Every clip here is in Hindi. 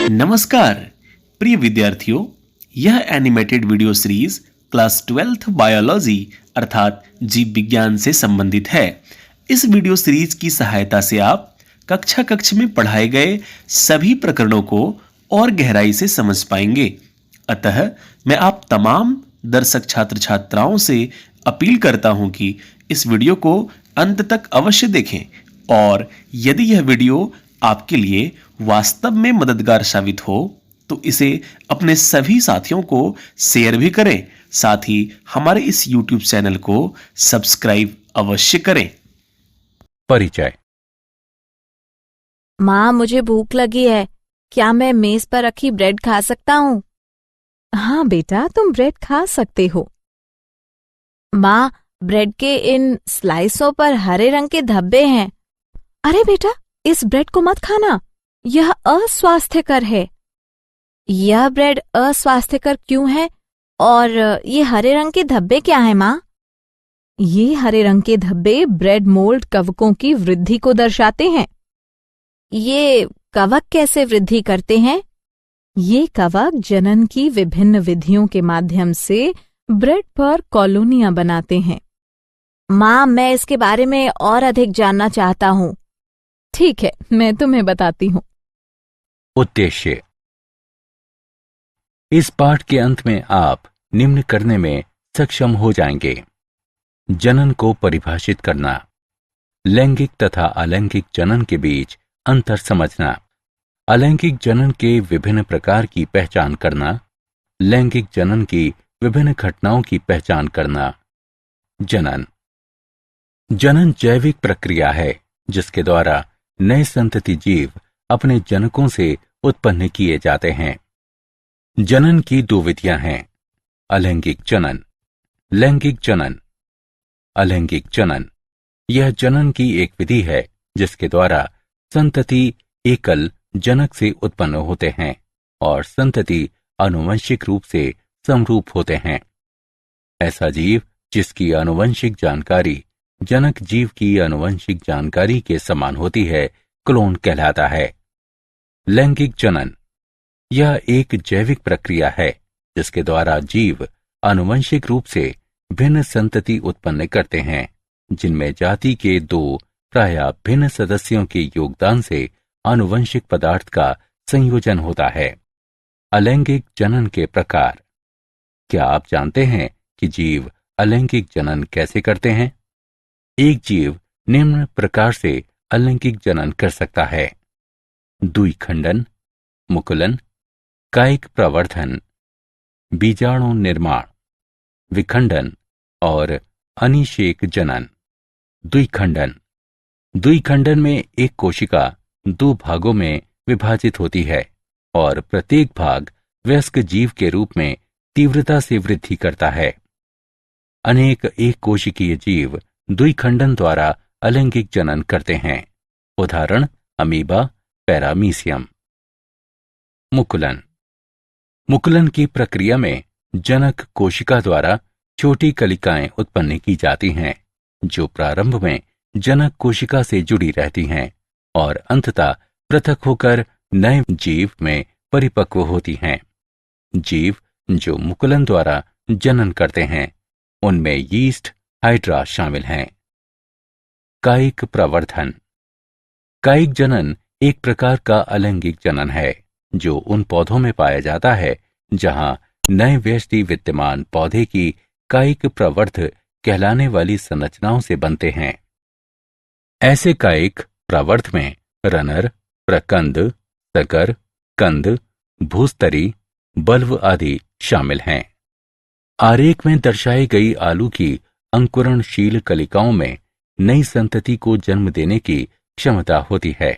नमस्कार प्रिय विद्यार्थियों, यह animated video series class 12th biology अर्थात जीव विज्ञान से संबंधित है। इस वीडियो सीरीज की सहायता से आप कक्षा में पढ़ाए गए सभी प्रकरणों को और गहराई से समझ पाएंगे। अतः मैं आप तमाम दर्शक छात्र छात्राओं से अपील करता हूं कि इस वीडियो को अंत तक अवश्य देखें और यदि यह वीडियो आपके लिए वास्तव में मददगार साबित हो तो इसे अपने सभी साथियों को शेयर भी करें। साथ ही हमारे इस YouTube चैनल को सब्सक्राइब अवश्य करें। परिचय। माँ, मुझे भूख लगी है। क्या मैं मेज पर रखी ब्रेड खा सकता हूँ? हाँ बेटा, तुम ब्रेड खा सकते हो। माँ, ब्रेड के इन स्लाइसों पर हरे रंग के धब्बे हैं। अरे बेटा, इस ब्रेड को मत खाना, यह अस्वास्थ्यकर है। यह ब्रेड अस्वास्थ्यकर क्यों है और ये हरे रंग के धब्बे क्या हैं माँ? ये हरे रंग के धब्बे ब्रेड मोल्ड कवकों की वृद्धि को दर्शाते हैं। ये कवक कैसे वृद्धि करते हैं? ये कवक जनन की विभिन्न विधियों के माध्यम से ब्रेड पर कॉलोनियां बनाते हैं। माँ, मैं इसके बारे में और अधिक जानना चाहता हूँ। ठीक है, मैं तुम्हें बताती हूँ। उद्देश्य। इस पाठ के अंत में आप निम्न करने में सक्षम हो जाएंगे: जनन को परिभाषित करना, लैंगिक तथा अलैंगिक जनन के बीच अंतर समझना, अलैंगिक जनन के विभिन्न प्रकार की पहचान करना, लैंगिक जनन की विभिन्न घटनाओं की पहचान करना। जनन जैविक प्रक्रिया है जिसके द्वारा नए संतति जीव अपने जनकों से उत्पन्न किए जाते हैं। जनन की दो विधियां हैं: अलैंगिक जनन, लैंगिक जनन। अलैंगिक जनन यह जनन की एक विधि है जिसके द्वारा संतति एकल जनक से उत्पन्न होते हैं और संतति आनुवंशिक रूप से समरूप होते हैं। ऐसा जीव जिसकी आनुवंशिक जानकारी जनक जीव की आनुवंशिक जानकारी के समान होती है क्लोन कहलाता है। लैंगिक जनन यह एक जैविक प्रक्रिया है जिसके द्वारा जीव आनुवंशिक रूप से भिन्न संतति उत्पन्न करते हैं जिनमें जाति के दो प्रायः भिन्न सदस्यों के योगदान से आनुवंशिक पदार्थ का संयोजन होता है। अलैंगिक जनन के प्रकार। क्या आप जानते हैं कि जीव अलैंगिक जनन कैसे करते हैं? एक जीव निम्न प्रकार से अलैंगिक जनन कर सकता है: द्विखंडन, मुकुलन, कायिक प्रवर्धन, बीजाणु निर्माण, विखंडन और अनिषेक जनन। द्विखंडन में एक कोशिका दो भागों में विभाजित होती है और प्रत्येक भाग वयस्क जीव के रूप में तीव्रता से वृद्धि करता है। अनेक एक कोशिकीय जीव द्विखंडन द्वारा अलैंगिक जनन करते हैं। उदाहरण: अमीबा, पैरामीशियम। मुकुलन की प्रक्रिया में जनक कोशिका द्वारा छोटी कलिकाएं उत्पन्न की जाती हैं जो प्रारंभ में जनक कोशिका से जुड़ी रहती हैं और अंततः पृथक होकर नए जीव में परिपक्व होती हैं। जीव जो मुकुलन द्वारा जनन करते हैं उनमें यीस्ट, हाइड्रा शामिल हैं। कायिक प्रवर्धन। कायिक जनन एक प्रकार का अलैंगिक जनन है जो उन पौधों में पाया जाता है जहां नए व्यष्टि विद्यमान पौधे की कायिक प्रवर्ध कहलाने वाली संरचनाओं से बनते हैं। ऐसे कायिक प्रवर्ध में रनर, प्रकंद, सकर, कंद, भूस्तरी, बल्ब आदि शामिल हैं। आरेख में दर्शाई गई आलू की अंकुरणशील कलिकाओं में नई संतति को जन्म देने की क्षमता होती है।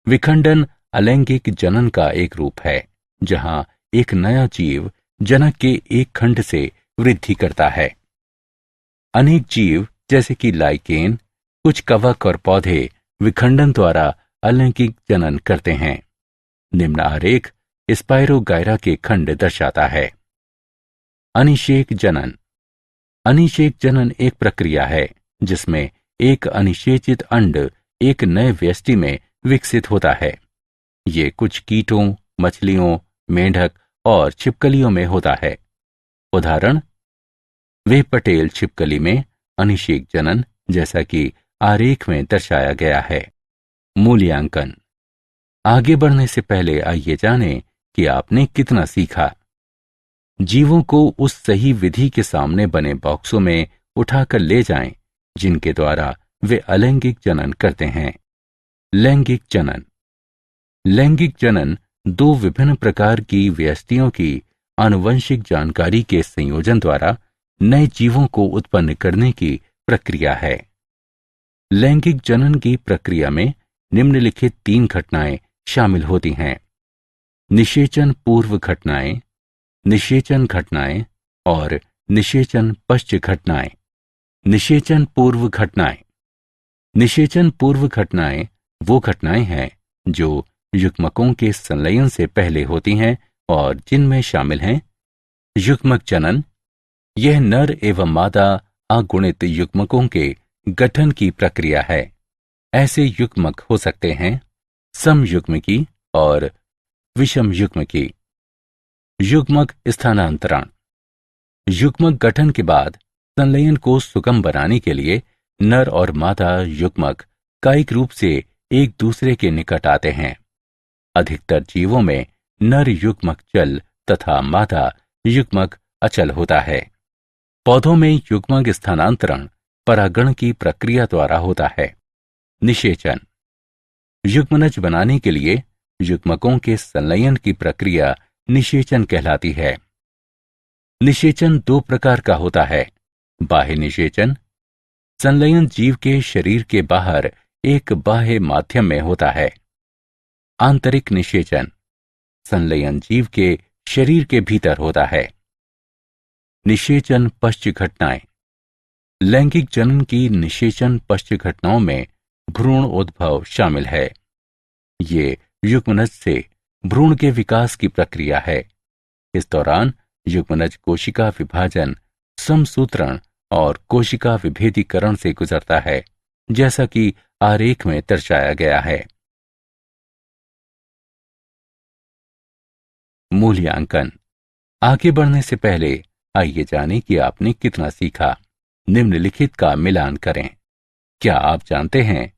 विखंडन अलैंगिक जनन का एक रूप है जहां एक नया जीव जनक के एक खंड से वृद्धि करता है। अनेक जीव जैसे कि लाइकेन, कुछ कवक और पौधे विखंडन द्वारा अलैंगिक जनन करते हैं। निम्न आरेख स्पाइरोगायरा के खंड दर्शाता है। अनिषेक जनन। अनिषेक जनन एक प्रक्रिया है जिसमें एक अनिषेचित अंड एक नए व्यष्टि में विकसित होता है। ये कुछ कीटों, मछलियों, मेंढक और छिपकलियों में होता है। उदाहरण, वे पटेल छिपकली में अनिषेक जनन जैसा कि आरेख में दर्शाया गया है। मूल्यांकन। आगे बढ़ने से पहले आइए जानें कि आपने कितना सीखा। जीवों को उस सही विधि के सामने बने बॉक्सों में उठाकर ले जाएं, जिनके द्वारा वे अलैंगिक जनन करते हैं। लैंगिक जनन। लैंगिक जनन दो विभिन्न प्रकार की व्यष्टियों की आनुवंशिक जानकारी के संयोजन द्वारा नए जीवों को उत्पन्न करने की प्रक्रिया है। लैंगिक जनन की प्रक्रिया में निम्नलिखित 3 घटनाएं शामिल होती हैं: निषेचन पूर्व घटनाएं, निषेचन घटनाएं और निषेचन पश्च घटनाएं। निषेचन पूर्व घटनाएं। निषेचन पूर्व घटनाएं वो घटनाएं हैं जो युग्मकों के संलयन से पहले होती हैं और जिनमें शामिल हैं युग्मक जनन। यह नर एवं मादा अगुणित युग्मकों के गठन की प्रक्रिया है। ऐसे युग्मक हो सकते हैं समयुग्मकी और विषम युग्मकी। युग्मक स्थानांतरण। युग्मक गठन के बाद संलयन को सुगम बनाने के लिए नर और मादा युग्मक कायिक रूप से एक दूसरे के निकट आते हैं। अधिकतर जीवों में नर युग्मक चल तथा मादा युग्मक अचल होता है। पौधों में युग्मक स्थानांतरण परागण की प्रक्रिया द्वारा होता है। निषेचन। युग्मनज बनाने के लिए युग्मकों के संलयन की प्रक्रिया निषेचन कहलाती है। निषेचन 2 प्रकार का होता है। बाह्य निषेचन। संलयन जीव के शरीर के बाहर एक बाह्य माध्यम में होता है। आंतरिक निषेचन। संलयन जीव के शरीर के भीतर होता है। निषेचन पश्च घटनाएं। लैंगिक जनन की निषेचन पश्च घटनाओं में भ्रूण उद्भव शामिल है। ये युग्मनज से भ्रूण के विकास की प्रक्रिया है। इस दौरान युग्मनज कोशिका विभाजन, समसूत्रण और कोशिका विभेदीकरण से गुजरता है, जैसा कि आरेख में दर्शाया गया है। मूल्यांकन। आगे बढ़ने से पहले आइए जानें कि आपने कितना सीखा। निम्नलिखित का मिलान करें। क्या आप जानते हैं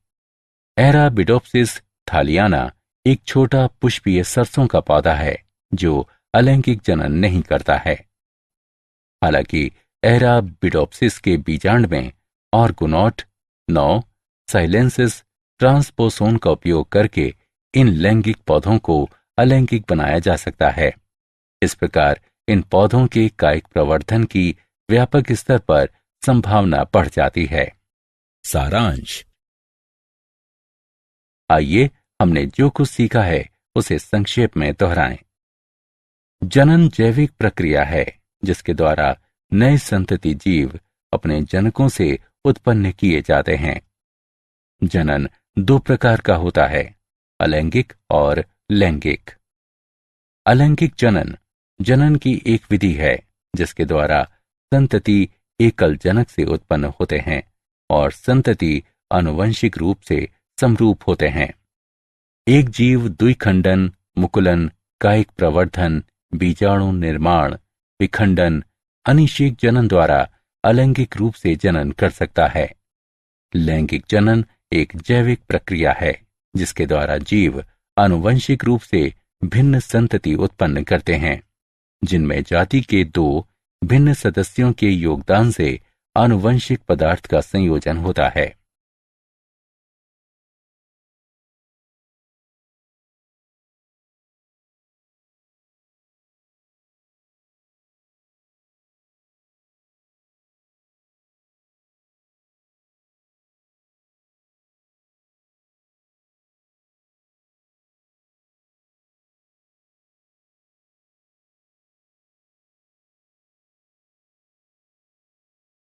एराबिडोप्सिस थालियाना एक छोटा पुष्पीय सरसों का पौधा है जो अलैंगिक जनन नहीं करता है। हालांकि एराबिडोप्सिस के बीजांड में ऑर्गोनॉट 9 साइलेंसिस ट्रांसपोसोन का उपयोग करके इन लैंगिक पौधों को अलैंगिक बनाया जा सकता है। इस प्रकार इन पौधों के कायिक प्रवर्धन की व्यापक स्तर पर संभावना बढ़ जाती है। सारांश। आइए हमने जो कुछ सीखा है उसे संक्षेप में दोहराएं। जनन जैविक प्रक्रिया है जिसके द्वारा नए संतति जीव अपने जनकों से उत्पन्न किए जाते हैं। जनन 2 प्रकार का होता है, अलैंगिक और लैंगिक। अलैंगिक जनन जनन की एक विधि है जिसके द्वारा संतति एकल जनक से उत्पन्न होते हैं और संतति आनुवंशिक रूप से समरूप होते हैं। एक जीव द्विखंडन, मुकुलन, कायिक प्रवर्धन, बीजाणु निर्माण, विखंडन, अनिषेक जनन द्वारा अलैंगिक रूप से जनन कर सकता है। लैंगिक जनन एक जैविक प्रक्रिया है जिसके द्वारा जीव आनुवंशिक रूप से भिन्न संतति उत्पन्न करते हैं, जिनमें जाति के 2 भिन्न सदस्यों के योगदान से आनुवंशिक पदार्थ का संयोजन होता है।